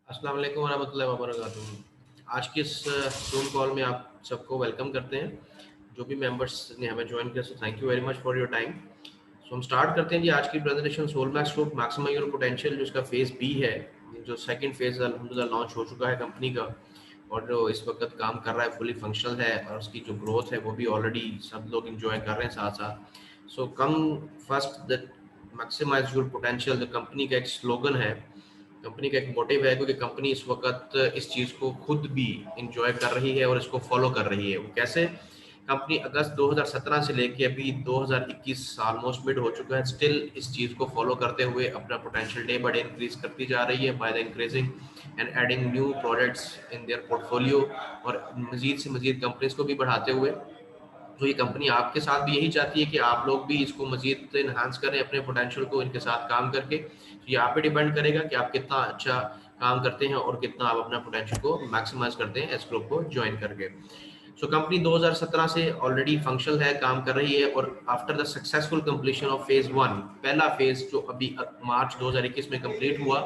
अस्सलाम वालेकुम वरहमतुल्लाहि वबरकातुहू। आज के इस ज़ूम कॉल में आप सबको वेलकम करते हैं। जो भी मेंबर्स ने हमें ज्वाइन किया, so thank you very much for your time. So हम स्टार्ट करते हैं जी आज की presentation. Soulmax group maximize your potential, जो इसका फेज़ बी है, जो सेकंड फेज़ अल्हम्दुलिल्लाह लॉन्च हो चुका है कंपनी का, और जो इस वक्त काम कर रहा है फुली फंक्शनल है, और उसकी जो ग्रोथ है वो भी ऑलरेडी सब लोग इंजॉय कर रहे हैं साथ साथ। So come first the maximize your potential, जो कंपनी का एक स्लोगन है, कंपनी का एक मोटिव है, क्योंकि कंपनी इस वक्त इस चीज़ को खुद भी इंजॉय कर रही है और इसको फॉलो कर रही है। वो कैसे? कंपनी अगस्त 2017 से लेके अभी 2021 ऑलमोस्ट मिड हो चुका है, स्टिल इस चीज़ को फॉलो करते हुए अपना potential day by day increase करती जा रही है by the increasing and adding new products in their portfolio, और मजीद से मजीद कंपनीज को भी बढ़ाते हुए। तो ये कंपनी आपके साथ भी यही चाहती है कि आप लोग भी इसको मजीद इन्हांस करें अपने पोटेंशियल को इनके साथ काम करके। तो ये आप पे डिपेंड करेगा कि आप कितना अच्छा काम करते हैं और कितना आप अपना पोटेंशियल को मैक्सिमाइज करते हैं इस ग्रुप को ज्वाइन करके। सो कंपनी 2017 से ऑलरेडी फंक्शनल है, काम कर रही है, और after the successful completion of phase one, पहला फेज जो अभी मार्च 2021 में कंप्लीट हुआ,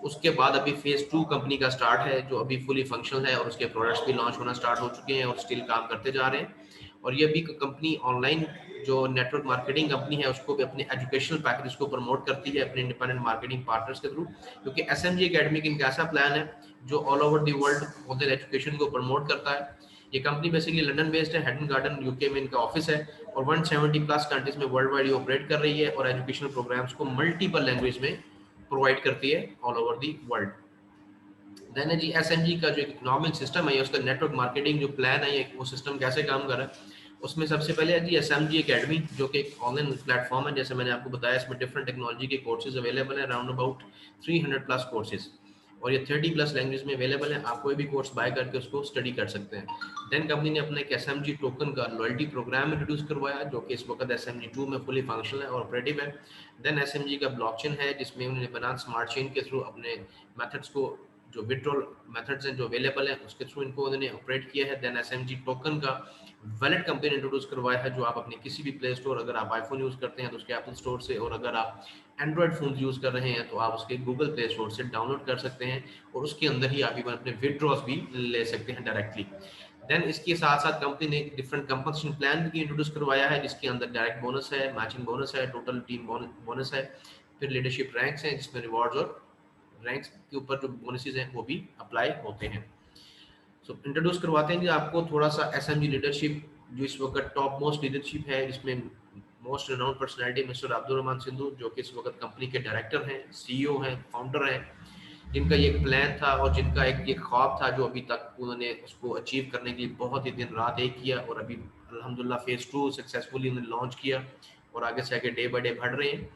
उसके बाद अभी फेज टू कंपनी का स्टार्ट है, जो अभी फुली फंक्शनल है, और उसके प्रोडक्ट्स भी लॉन्च होना स्टार्ट हो चुके हैं और स्टिल काम करते जा रहे हैं। और ये भी कंपनी ऑनलाइन जो नेटवर्क मार्केटिंग कंपनी है, उसको भी अपने एजुकेशनल पैकेज को प्रमोट करती है अपने इंडिपेंडेंट मार्केटिंग पार्टनर्स के थ्रू, क्योंकि एसएमजी एकेडमी का इनका ऐसा प्लान है जो all over the world online education को प्रमोट करता है। ये कंपनी बेसिकली लंदन बेस्ड है, हेडन गार्डन यूके में इनका ऑफिस है, और 170 प्लस कंट्रीज में वर्ल्ड वाइड ऑपरेट कर रही है, और एजुकेशनल प्रोग्राम्स को मल्टीपल लैंग्वेज में प्रोवाइड करती है all over the world. Then है जी एसएमजी का जो इकोनॉमिक सिस्टम है, उसका नेटवर्क मार्केटिंग जो प्लान है, वो सिस्टम कैसे काम कर रहा है। उसमें सबसे पहले है जी एसएमजी एकेडमी, जो कि एक ऑनलाइन प्लेटफॉर्म है। जैसे मैंने आपको बताया, इसमें डिफरेंट टेक्नोलॉजी के कोर्सेज अवेलेबल है, अराउंड अबाउट 300 प्लस कोर्सेज, और ये 30 प्लस लैंग्वेज में अवेलेबल है। आप कोई भी कोर्स बाय करके उसको स्टडी कर सकते हैं। देन कंपनी ने अपना एक एसएमजी टोकन का लॉयल्टी प्रोग्राम इंट्रोड्यूस करवाया, जो कि इस वक्त एसएमजी 2 में फुली फंक्शनल है और ऑपरेटिव है। देन एसएमजी का ब्लॉकचेन है, जिसमें उन्होंने बना स्मार्ट चेन के थ्रू अपने मेथड्स को, जो विड्रॉल मेथड्स हैं जो अवेलेबल हैं, उसके थ्रू इनको उन्होंने ऑपरेट किया है। देन एसएमजी टोकन का वैलेट कंपनी ने इंट्रोड्यूस करवाया है, जो आप अपने किसी भी प्ले स्टोर, अगर आप आईफोन यूज़ करते हैं तो उसके एप्पल स्टोर से, और अगर आप एंड्रॉयड फोन यूज़ कर रहे हैं तो आप उसके गूगल प्ले स्टोर से डाउनलोड कर सकते हैं, और उसके अंदर ही आप अपने विड्रॉस भी ले सकते हैं डायरेक्टली। देन इसके साथ साथ कंपनी ने डिफरेंट कंपनसेशन प्लान भी इंट्रोड्यूस करवाया है, जिसके अंदर डायरेक्ट बोनस है, मैचिंग बोनस है, टोटल टीम बोनस है, फिर लीडरशिप रैंक्स हैं जिसमें रिवॉर्ड्स और रैंक्स के ऊपर जो बोनसेस हैं वो भी अप्लाई होते हैं। सो इंट्रोड्यूस करवाते हैं जी आपको थोड़ा सा एसएमजी लीडरशिप, जो इस वक्त टॉप मोस्ट लीडरशिप है, जिसमें most renowned personality mister Abdul Rahman Sindhu, जो कि इस वक्त कंपनी के डायरेक्टर हैं, सीईओ हैं, फाउंडर हैं, जिनका ये एक प्लान था और जिनका एक ये ख्वाब था, जो अभी तक उन्होंने उसको अचीव करने के लिए बहुत ही दिन रात एक किया, और अभी अल्हम्दुलिल्लाह फेज टू सक्सेसफुली उन्होंने लॉन्च किया, और आगे से आगे डे बाय डे बढ़ रहे हैं।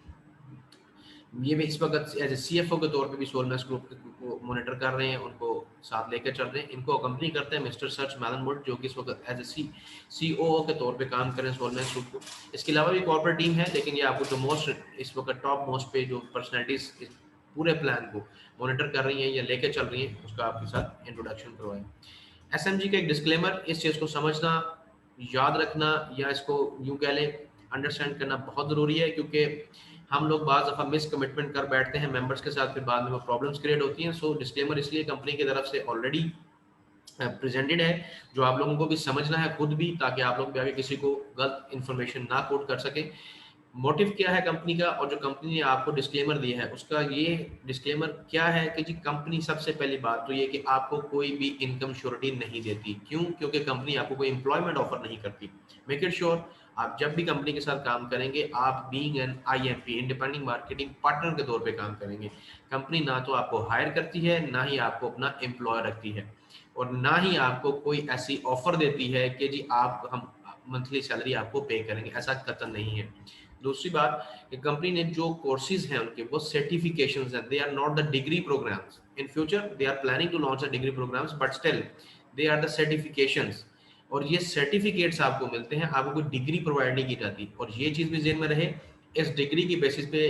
ये भी इस वक्त एज ए सीएफओ के तौर पे भी सोलमैक्स ग्रुप को मॉनिटर कर रहे हैं, उनको साथ लेकर चल रहे हैं। इनको कंपनी करते हैं मिस्टर सर्च मैलन, जो कि इस वक्त एज ए सीओओ के तौर पे काम कर रहे हैं सोलमैक्स ग्रुप को। इसके अलावा भी कॉर्पोरेट टीम है, लेकिन ये आपको जो मोस्ट इस वक्त टॉप मोस्ट पे जो पर्सनैलिटीज इस पूरे प्लान को मॉनिटर कर रही हैं या लेकर चल रही हैं, उसका आपके साथ इंट्रोडक्शन करवाएं। एसएमजी का एक डिस्क्लेमर, इस चीज़ को समझना, याद रखना, या इसको यूँ कह लें अंडरस्टैंड करना बहुत ज़रूरी है, क्योंकि हम लोग बाज़ दफ़ा मिस कमिटमेंट कर बैठते हैं मेंबर्स के साथ, फिर बाद में वो प्रॉब्लम्स क्रिएट होती हैं। सो डिस्क्लेमर इसलिए कंपनी की तरफ से ऑलरेडी प्रेजेंटेड है, जो आप लोगों को भी समझना है खुद भी, ताकि आप लोग भी आगे किसी को गलत इन्फॉर्मेशन ना कोट कर सकें। मोटिव क्या है कंपनी का, और जो कंपनी ने आपको डिस्क्लेमर दिया है उसका ये डिस्क्लेमर क्या है कि जी कंपनी सबसे पहली बात तो ये कि आपको कोई भी इनकम श्योरिटी नहीं देती। क्यों? क्योंकि कंपनी आपको कोई एम्प्लॉयमेंट ऑफर नहीं करती। मेक इट श्योर आप जब भी कंपनी के साथ काम करेंगे, आप being an IMP independent marketing partner के तौर पे काम करेंगे। कंपनी ना तो आपको हायर करती है, ना ही आपको अपना एम्प्लॉयर रखती है, और ना ही आपको कोई ऐसी ऑफर देती है कि जी आप हम मंथली सैलरी आपको पे करेंगे, ऐसा कतई नहीं है। दूसरी बात कि कंपनी ने जो कोर्सेज हैं उनके, वो सर्टिफिकेशंस हैं, they are not the degree programs. In future they are planning to launch the degree programs, but still they are the certifications, और ये सर्टिफिकेट्स आपको मिलते हैं, आपको कोई डिग्री प्रोवाइड नहीं की जाती। और ये चीज़ भी जेहन में रहे, इस डिग्री की बेसिस पे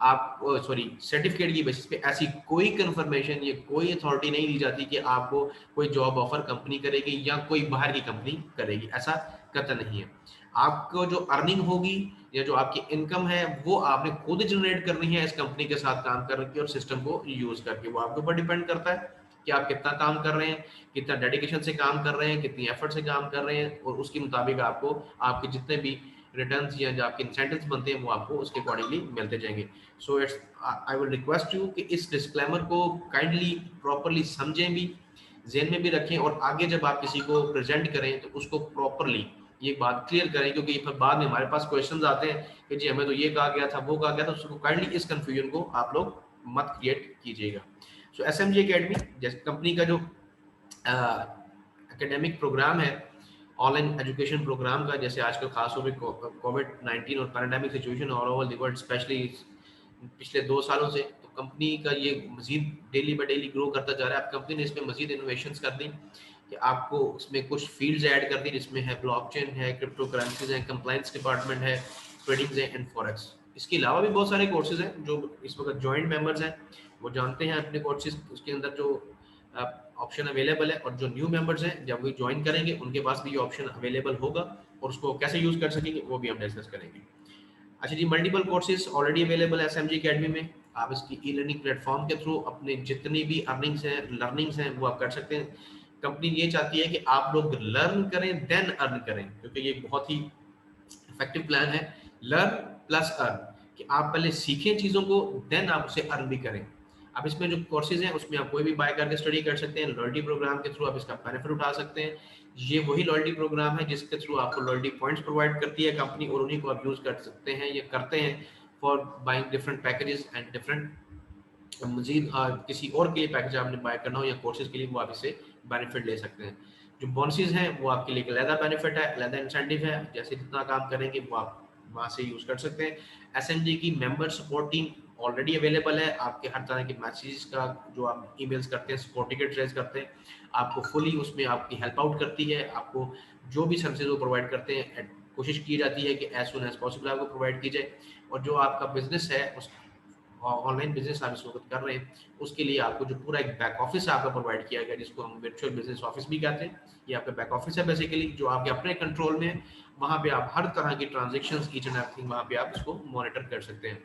आप सॉरी सर्टिफिकेट की बेसिस पे ऐसी कोई कंफर्मेशन या कोई अथॉरिटी नहीं दी जाती कि आपको कोई जॉब ऑफर कंपनी करेगी या कोई बाहर की कंपनी करेगी, ऐसा कतई नहीं है। आपको जो अर्निंग होगी या जो आपकी इनकम है वो आपने खुद जनरेट करनी है इस कंपनी के साथ काम करके और सिस्टम को यूज करके। वो आपके ऊपर डिपेंड करता है कि आप कितना काम कर रहे हैं, कितना डेडिकेशन से काम कर रहे हैं, कितनी एफर्ट से काम कर रहे हैं, और उसके मुताबिक आपको आपके जितने भी रिटर्न्स या जो आपके इंसेंटिव्स बनते हैं वो आपको उसके अकॉर्डिंगली मिलते जाएंगे। So it's I will request you कि इस डिस्क्लेमर को काइंडली प्रॉपरली समझें भी, जेन में भी रखें, और आगे जब आप किसी को प्रेजेंट करें तो उसको प्रॉपरली ये बात क्लियर करें, क्योंकि फिर बाद में हमारे पास क्वेश्चंस आते हैं कि जी हमें तो ये कहा गया था, वो कहा गया था। उसको काइंडली इस कंफ्यूजन को आप लोग मत क्रिएट कीजिएगा। सो एसएमजी एकेडमी जैसे कंपनी का जो एकेडमिक प्रोग्राम है, ऑनलाइन एजुकेशन प्रोग्राम का, जैसे आजकल खासतौर पर कोविड-19 और pandemic situation all over the world, specially पिछले 2 सालों से, तो कंपनी का ये मजीद डेली बाय डेली ग्रो करता जा रहा है। अब कंपनी ने इसमें मजीद इनोवेशंस कर दी कि आपको उसमें कुछ फील्ड्स ऐड कर दी, जिसमें है ब्लॉकचेन है, क्रिप्टो करेंसीज है, कंप्लायंस डिपार्टमेंट है, ट्रेडिंग है एंड फॉरेक्स। इसके अलावा भी बहुत सारे कोर्सेज हैं जो इस वक्त जॉइंट मेंबर्स हैं वो जानते हैं अपने कोर्सेज उसके अंदर जो ऑप्शन अवेलेबल है, और जो न्यू मेंबर्स हैं जब वो ज्वाइन करेंगे उनके पास भी ये ऑप्शन अवेलेबल होगा, और उसको कैसे यूज कर सकेंगे वो भी हम डिस्कस करेंगे। अच्छा जी, मल्टीपल कोर्सेज ऑलरेडी अवेलेबल है एसएमजी एकेडमी में। आप इसकी ई लर्निंग प्लेटफॉर्म के थ्रू अपने जितनी भी अर्निंग्स हैं, लर्निंग्स हैं, वो आप कर सकते हैं। कंपनी ये चाहती है कि आप लोग लर्न करें देन अर्न करें, क्योंकि ये बहुत ही इफेक्टिव प्लान है, लर्न प्लस अर्न, कि आप पहले सीखें चीज़ों को देन आप उसे अर्न भी करें। अब इसमें जो कोर्सेज हैं उसमें आप कोई भी बाय करके स्टडी कर सकते हैं, लॉयल्टी प्रोग्राम के थ्रू आप इसका बेनिफिट उठा सकते हैं। ये वही लॉयल्टी प्रोग्राम है जिसके थ्रू आपको लॉयल्टी पॉइंट्स प्रोवाइड करती है कंपनी, और उन्हीं को आप यूज कर सकते हैं या करते हैं for buying different packages and different मजीद किसी और के लिए पैकेज आपने बाय करना हो या कोर्सेज के लिए, वो आप इससे बेनिफिट ले सकते हैं। जो बोनसेस हैं वो आपके लिए अलहदा बेनिफिट है, अलहदा इंसेंटिव है, जैसे जितना काम करेंगे वो आप वहाँ से यूज कर सकते हैं। एसएमजी की member support team already available है, आपके हर तरह के मैसेजेस का जो आप ईमेल्स करते हैं, सपोर्ट टिकट रेज करते हैं, आपको फुली उसमें आपकी हेल्प आउट करती है। आपको जो भी सर्विसेज वो प्रोवाइड करते हैं कोशिश की जाती है कि एज सुन एज पॉसिबल आपको प्रोवाइड की जाए। और जो आपका बिजनेस है उस ऑनलाइन बिजनेस आप इस वक्त कर रहे हैं उसके लिए आपको जो पूरा एक बैक ऑफिस आपका प्रोवाइड किया गया, जिसको हम वर्चुअल बिजनेस ऑफिस भी कहते हैं, ये आपका बैक ऑफिस है बेसिकली, जो आपके अपने कंट्रोल में है। वहाँ पे आप हर तरह की ट्रांजेक्शन्स ईच एंड एवरीथिंग वहाँ पे आप इसको मॉनिटर कर सकते हैं।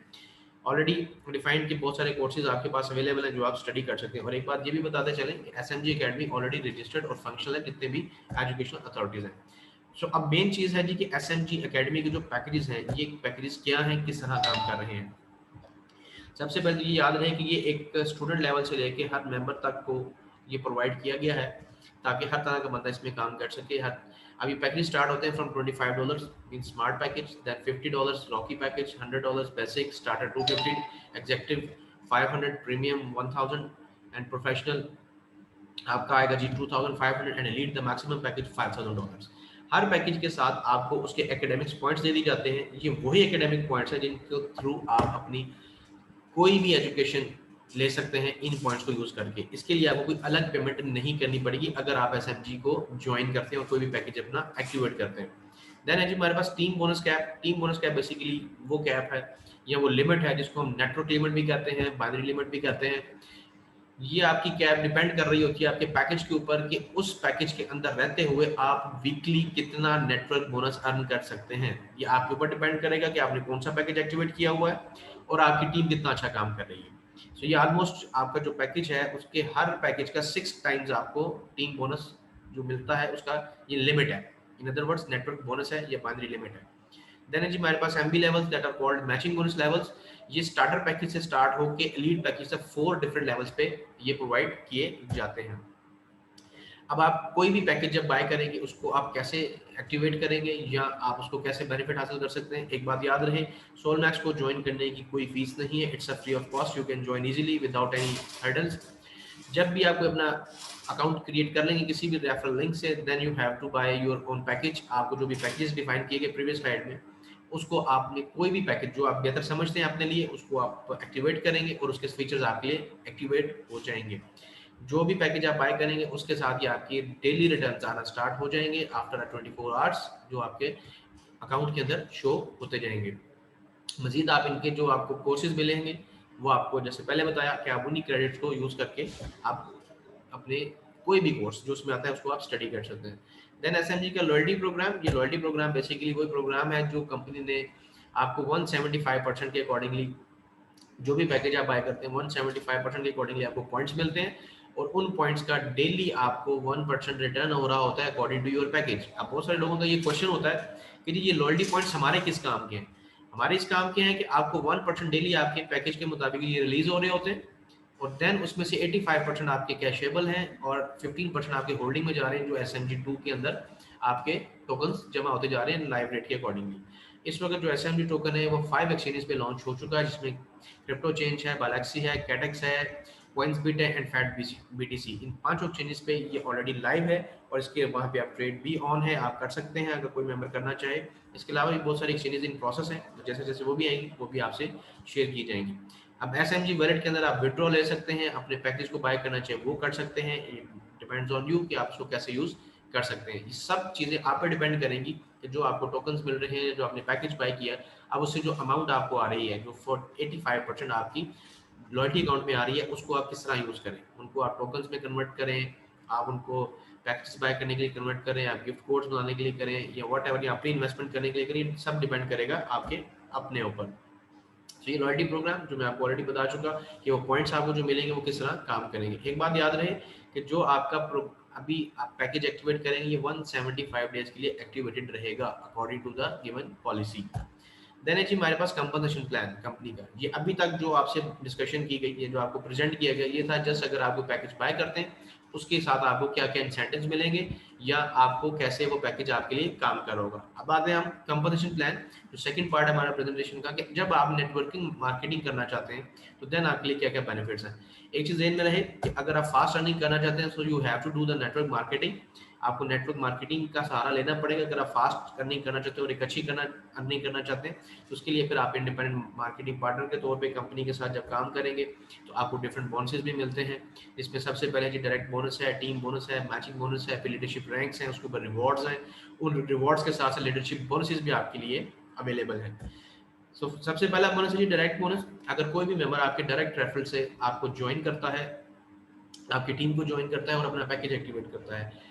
ऑलरेडी डिफाइंड के बहुत सारे कोर्सेज आपके पास अवेलेबल हैं जो आप स्टडी कर सकते हैं। और एक बात ये भी बताते चलें कि एसएमजी एकेडमी ऑलरेडी रजिस्टर्ड और फंक्शनल है जितने भी एजुकेशनल अथॉरिटीज हैं। सो अब मेन चीज़ है जी कि एसएमजी एकेडमी के जो पैकेजेस हैं, ये पैकेजेस क्या हैं, किस तरह काम कर रहे हैं। सबसे पहले ये याद रहे कि ये एक स्टूडेंट लेवल से लेके हर मेंबर तक को ये प्रोवाइड किया गया है, ताकि हर तरह का बंदा इसमें काम कर सके। हर अभी पैकेज स्टार्ट होते हैं from $25 in smart package, then $50 rocky package, $100 basic, starter 250, executive 500, premium 1000 and professional आपका आएगा जी 2500 and elite the maximum package $5000। हर पैकेज के साथ आपको उसके एकेडमिक्स पॉइंट्स दे दी जाते हैं। ये वही एकेडमिक पॉइंट्स हैं जिनके थ्रू आप अपनी कोई भी एजुकेशन ले सकते हैं इन पॉइंट्स को यूज करके। इसके लिए आपको कोई अलग पेमेंट नहीं करनी पड़ेगी अगर आप एसएमजी को ज्वाइन करते हैं और कोई भी पैकेज अपना एक्टिवेट करते हैं। देन है जी हमारे पास team bonus cap. Team bonus cap basically वो कैप है या वो लिमिट है जिसको हम नेटवर्क लिमिट भी कहते हैं, बाइनरी लिमिट भी कहते हैं। ये आपकी कैप डिपेंड कर रही होती है आपके पैकेज के ऊपर कि उस पैकेज के अंदर रहते हुए आप वीकली कितना नेटवर्क बोनस अर्न कर सकते हैं। ये आपके ऊपर डिपेंड करेगा कि आपने कौन सा पैकेज एक्टिवेट किया हुआ है और आपकी टीम कितना अच्छा काम कर रही है। सो ये ऑलमोस्ट आपका जो पैकेज है उसके हर पैकेज का 6 टाइम्स आपको टीम बोनस जो मिलता है उसका ये लिमिट है। In other words network bonus है, ये बाइनरी लिमिट है। देन है जी हमारे पास MB levels that are called matching bonus levels. ये स्टार्टर पैकेज से स्टार्ट होके एलीट पैकेज तक 4 डिफरेंट लेवल्स पे ये प्रोवाइड किए जाते हैं। अब आप कोई भी पैकेज जब बाय करेंगे उसको आप कैसे एक्टिवेट करेंगे या आप उसको कैसे बेनिफिट हासिल कर सकते हैं, एक बात याद रहे, सोलमैक्स को ज्वाइन करने की कोई फीस नहीं है, it's a free of cost, you can join easily without any hurdles. जब भी आप अपना अकाउंट क्रिएट कर लेंगे किसी भी रेफरल लिंक से, then you have to buy your own package. आपको जो भी पैकेजेस डिफाइन किए गए प्रीवियस स्लाइड में, उसको आपने कोई भी पैकेज जो आप बेहतर समझते हैं अपने लिए उसको आप एक्टिवेट करेंगे और उसके फीचर्स आपके लिए एक्टिवेट हो जाएंगे। जो भी पैकेज आप बाय करेंगे उसके साथ ही आपके डेली रिटर्न्स आना स्टार्ट हो जाएंगे आफ्टर 24 आवर्स, जो आपके अकाउंट के अंदर शो होते जाएंगे। मजीद आप इनके जो आपको कोर्सेज मिलेंगे वो आपको जैसे पहले बताया कि आप उन्हीं क्रेडिट्स को यूज करके आप अपने कोई भी कोर्स जो उसमें आता है उसको आप स्टडी कर सकते हैं। देन एसएमजी का लॉयल्टी प्रोग्राम, ये लॉयल्टी प्रोग्राम बेसिकली वही प्रोग्राम है जो कंपनी ने आपको 175% के अकॉर्डिंगली जो भी पैकेज आप बाय करते हैं 175% के अकॉर्डिंगली आपको पॉइंट्स मिलते हैं, और उन पॉइंट्स का डेली आपको 1% रिटर्न हो रहा होता है अकॉर्डिंग टू योर पैकेज। अब बहुत सारे लोगों का ये क्वेश्चन होता है कि जी ये लॉयल्टी पॉइंट्स हमारे किस काम के हैं? हमारे इस काम के हैं कि आपको 1% डेली आपके पैकेज के मुताबिक ये रिलीज हो रहे होते हैं, और देन उसमें से 85% आपके कैशेबल हैं और 15% आपके होल्डिंग में जा रहे हैं जो SMG2 के अंदर आपके टोकन्स जमा होते जा रहे हैं लाइव रेट के अकॉर्डिंगली। इस वक्त जो SMG टोकन है वो 5 एक्सचेंजेस पे लॉन्च हो चुका है, जिसमें क्रिप्टो चेंज है, बालाक्सी है, कैटेक्स है, कॉइन्सबिट है and fat BTC। In 5 exchanges पे ये ऑलरेडी लाइव है और इसके वहाँ पे आप ट्रेड भी ऑन है, आप कर सकते हैं अगर कोई मेंबर करना चाहे। इसके अलावा भी बहुत सारी एक्सचेंजेस इन प्रोसेस हैं, तो जैसे जैसे वो भी आएंगी वो भी आपसे शेयर की जाएंगी। अब SMG वॉलेट के अंदर आप विड्रॉ ले सकते हैं, अपने पैकेज को बाय करना चाहे वो कर सकते हैं, डिपेंड्स ऑन यू कि आप इसको कैसे यूज कर सकते हैं। ये सब चीज़ें आप पे डिपेंड करेंगी कि जो आपको टोकन्स मिल रहे हैं, जो आपने पैकेज बाय किया, अब उससे जो अमाउंट आपको आ रही है जो 85% आपकी लॉयल्टी अकाउंट में आ रही है, उसको आप किस तरह यूज़ करें। उनको आप टोकन्स में कन्वर्ट करें, आप उनको पैकेज बाय करने के लिए कन्वर्ट करें, आप गिफ्ट कोड्स बनाने के लिए करें, या वॉट एवर, या अपनी इन्वेस्टमेंट करने के लिए करें, सब डिपेंड करेगा आपके अपने ऊपर। तो ये लॉयल्टी प्रोग्राम जो मैं आपको ऑलरेडी बता चुका कि वो पॉइंट्स आपको जो मिलेंगे वो किस तरह काम करेंगे। एक बात याद रहे कि जो आपका अभी आप पैकेज एक्टिवेट करेंगे ये 175 डेज के लिए एक्टिवेटेड रहेगा according to the given policy. Then है जी हमारे पास कंपनसेशन प्लान कंपनी का। ये अभी तक जो आपसे डिस्कशन की गई है, जो आपको प्रेजेंट किया गया, ये था जस्ट अगर आपको पैकेज बाय करते हैं उसके साथ आपको क्या क्या इंसेंटिव्स मिलेंगे या आपको कैसे वो पैकेज आपके लिए काम कर होगा। अब आते हैं हम कंपनसेशन प्लान, जो सेकंड पार्ट है हमारा प्रेजेंटेशन का, कि जब आप नेटवर्किंग मार्केटिंग करना चाहते हैं तो देन आपके लिए क्या क्या बेनिफिट्स हैं। एक चीज़ ध्यान में रहे कि अगर आप फास्ट अर्निंग करना चाहते हैं so you have to do the network marketing. आपको नेटवर्क मार्केटिंग का सहारा लेना पड़ेगा अगर आप फास्ट अर्निंग करना चाहते हो और एक अच्छी अर्निंग करना चाहते हैं। तो उसके लिए फिर आप इंडिपेंडेंट मार्केटिंग पार्टनर के तौर पे कंपनी के साथ जब काम करेंगे तो आपको डिफरेंट बोनसेस भी मिलते हैं। इसमें सबसे पहले जी डायरेक्ट बोनस है, टीम बोनस है, मैचिंग बोनस है, फिर लीडरशिप रैंक्स हैं, उसके ऊपर रिवॉर्ड्स हैं। उन रिवॉर्ड्स के साथ साथ लीडरशिप बोनसेस भी आपके लिए अवेलेबल है। सबसे पहला बोनस है जी डायरेक्ट बोनस। अगर कोई भी मेंबर आपके डायरेक्ट रेफरल से आपको ज्वाइन करता है, आपकी टीम को ज्वाइन करता है और अपना पैकेज एक्टिवेट करता है,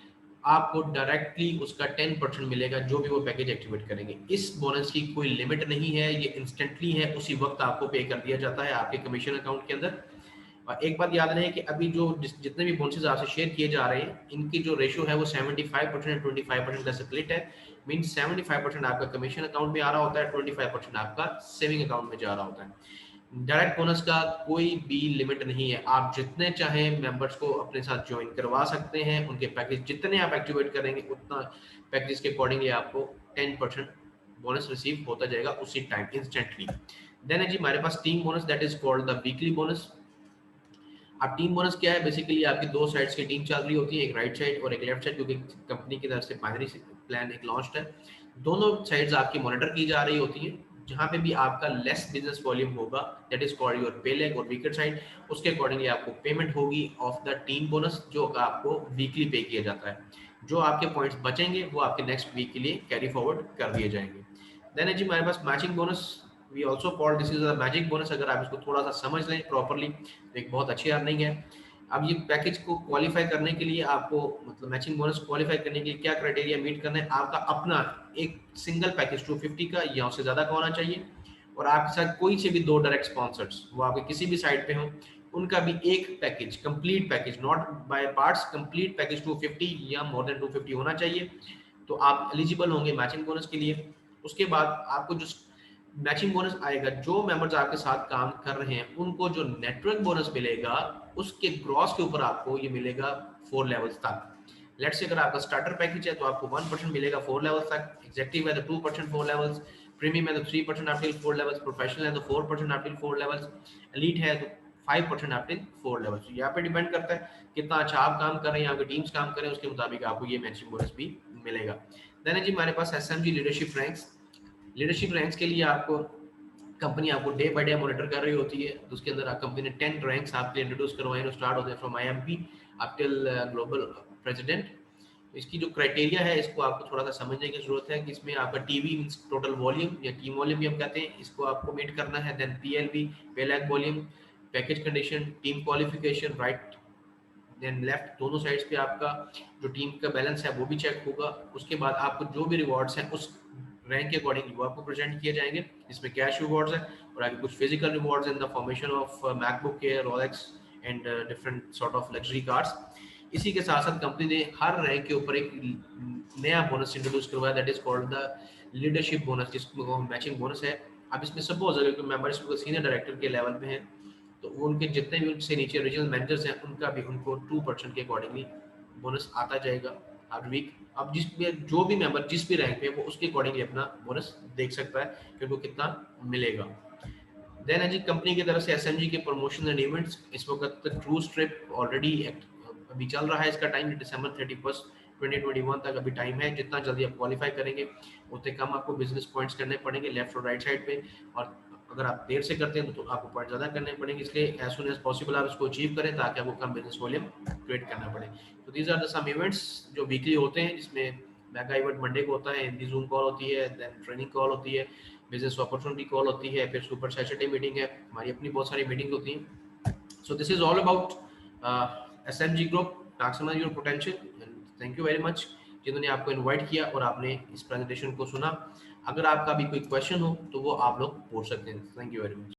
आपको डायरेक्टली उसका 10% मिलेगा जो भी वो पैकेज एक्टिवेट करेंगे। इस बोनस की कोई लिमिट नहीं है, ये इंस्टेंटली है, उसी वक्त आपको पे कर दिया जाता है आपके कमीशन अकाउंट के अंदर। और एक बात याद रहे कि अभी जो जितने भी बोनसेस आपसे शेयर किए जा रहे हैं इनकी जो रेशियो है वो 75% 25% का स्प्लिट है। मीन 75% आपका कमीशन अकाउंट में आ रहा होता है, 25% आपका सेविंग अकाउंट में जा रहा होता है। डायरेक्ट बोनस का कोई भी लिमिट नहीं है, आप जितने चाहें मेंबर्स को अपने साथ ज्वाइन करवा सकते हैं। उनके पैकेज जितने आप एक्टिवेट करेंगे उतना पैकेज के अकॉर्डिंगली आपको 10% बोनस रिसीव होता जाएगा उसी टाइम इंस्टेंटली। देन है जी हमारे पास team bonus, that is called the weekly bonus. अब टीम बोनस क्या है, बेसिकली आपकी दो साइड्स की टीम चल रही होती है, एक राइट साइड और एक लेफ्ट साइड, क्योंकि कंपनी की तरफ से बाइनरी प्लान एक लॉन्च है। दोनों साइड्स आपकी मॉनिटर की जा रही होती है। जहां पे भी आपका लेस बिजनेस वॉल्यूम होगा दैट इज कॉल्ड योर पे लेग और वीकर साइड, उसके अकॉर्डिंगली आपको पेमेंट होगी ऑफ द टीम बोनस जो आपको वीकली पे किया जाता है। जो आपके पॉइंट्स बचेंगे वो आपके नेक्स्ट वीक के लिए कैरी फॉरवर्ड कर दिए जाएंगे। देन है जी हमारे पास matching bonus, we also call this is a magic bonus. अगर आप इसको थोड़ा सा समझ लें प्रॉपरली तो एक बहुत अच्छी अर्निंग है। अब ये पैकेज को क्वालिफाई करने के लिए आपको मतलब मैचिंग बोनस क्वालिफाई करने के लिए क्या क्राइटेरिया मीट करना है, आपका अपना एक सिंगल पैकेज 250 का या उससे ज़्यादा का होना चाहिए, और आपके साथ कोई से भी दो डायरेक्ट स्पॉन्सर्स वो आपके किसी भी साइड पे हो, उनका भी एक package complete package not by parts complete package 250 या मोर देन 250 होना चाहिए, तो आप एलिजिबल होंगे मैचिंग बोनस के लिए। उसके बाद आपको जो मैचिंग बोनस आएगा, जो मेंबर्स आपके साथ काम कर रहे हैं उनको जो नेटवर्क बोनस मिलेगा उसके ग्रॉस के ऊपर आपको ये मिलेगा 4 लेवल्स तक। लेट्स से अगर आपका स्टार्टर पैकेज है तो आपको 1% मिलेगा 4 लेवल्स तक, एग्जेक्टिव है तो 2% 4 लेवल्स, प्रीमियम है तो 3% अप टिल 4 लेवल्स, प्रोफेशनल है तो 4% अप टिल 4 लेवल्स, एलीट है तो 5% अप टिल 4 लेवल्स। यहाँ पे डिपेंड करता है कितना अच्छा आप काम कर रहे हैं, आपकी टीम्स काम कर रहे हैं, उसके मुताबिक आपको ये मैचिंग बोनस भी मिलेगा। देन जी हमारे पास SMG leadership ranks. Leadership ranks के लिए आपको कंपनी आपको डे बाय डे मॉनिटर कर रही होती है, तो उसके अंदर कंपनी ने 10 रैंक्स आपके इंट्रोड्यूस करवाए हैं, स्टार्ट होते हैं from IMP up till global president. इसकी जो क्राइटेरिया है इसको आपको थोड़ा सा समझने की जरूरत है कि इसमें आपका टीवी मींस टोटल वॉल्यूम या टीम वॉल्यूम भी हम कहते हैं, इसको आपको मीट करना है। देन पीएलवी पे lack volume, package condition, team qualification, right then left दोनों साइड्स पे आपका जो टीम का बैलेंस है वो भी चेक होगा। उसके बाद आपको जो भी रिवॉर्ड्स हैं उस रैंक के अकॉर्डिंग वो आपको प्रेजेंट किए जाएंगे, इसमें कैश रिवॉर्ड्स है और आगे कुछ physical rewards in the formation of MacBook air, Rolex and different sort of luxury cars. इसी के साथ साथ कंपनी ने हर रैंक के ऊपर एक नया बोनस इंट्रोड्यूस करवाया, that is called the leadership bonus, जिसको मैचिंग बोनस है। अब इसमें सपोज अगर कोई मेंबर इसको सीनियर डायरेक्टर के लेवल पे है तो वो उनके जितने भी उनसे नीचे रीजनल मैनेजर्स हैं उनका भी उनको 2% के अकॉर्डिंगली बोनस आता जाएगा हर वीक। अब जो भी मेंबर जिस भी रैंक पे वो उसके अकॉर्डिंगली अपना बोनस देख सकता है कि उनको कितना मिलेगा। देन है जी कंपनी की तरफ से एसएमजी के प्रमोशन एंड इवेंट्स, इस वक्त क्रूज ट्रिप ऑलरेडी अभी चल रहा है, इसका टाइम दिसंबर 31 2021 तक अभी टाइम है। जितना जल्दी आप क्वालिफाई करेंगे उतने कम आपको बिजनेस पॉइंट्स करने पड़ेंगे लेफ्ट और राइट साइड पे, और अगर आप देर से करते हैं तो आपको पॉइंट ज़्यादा करने पड़ेंगे, इसलिए एज सुन एज पॉसिबल आप इसको अचीव करें ताकि आपको कम बिजनेस वॉल्यूम क्रिएट करना पड़े। तो these are the some events जो वीकली होते हैं, जिसमें मेगा इवेंट मंडे को होता है, हिंदी जूम कॉल होती है, देन ट्रेनिंग कॉल होती है, बिजनेस अपॉर्चुनिटी कॉल होती है, फिर सुपर सैटरडे मीटिंग है, हमारी अपनी बहुत सारी मीटिंग होती हैं। So this is all about SMG group, maximize your potential and thank you very much जिन्होंने आपको इनवाइट किया और आपने इस प्रेजेंटेशन को सुना। अगर आपका भी कोई क्वेश्चन हो तो वो आप लोग पूछ सकते हैं। Thank you very much.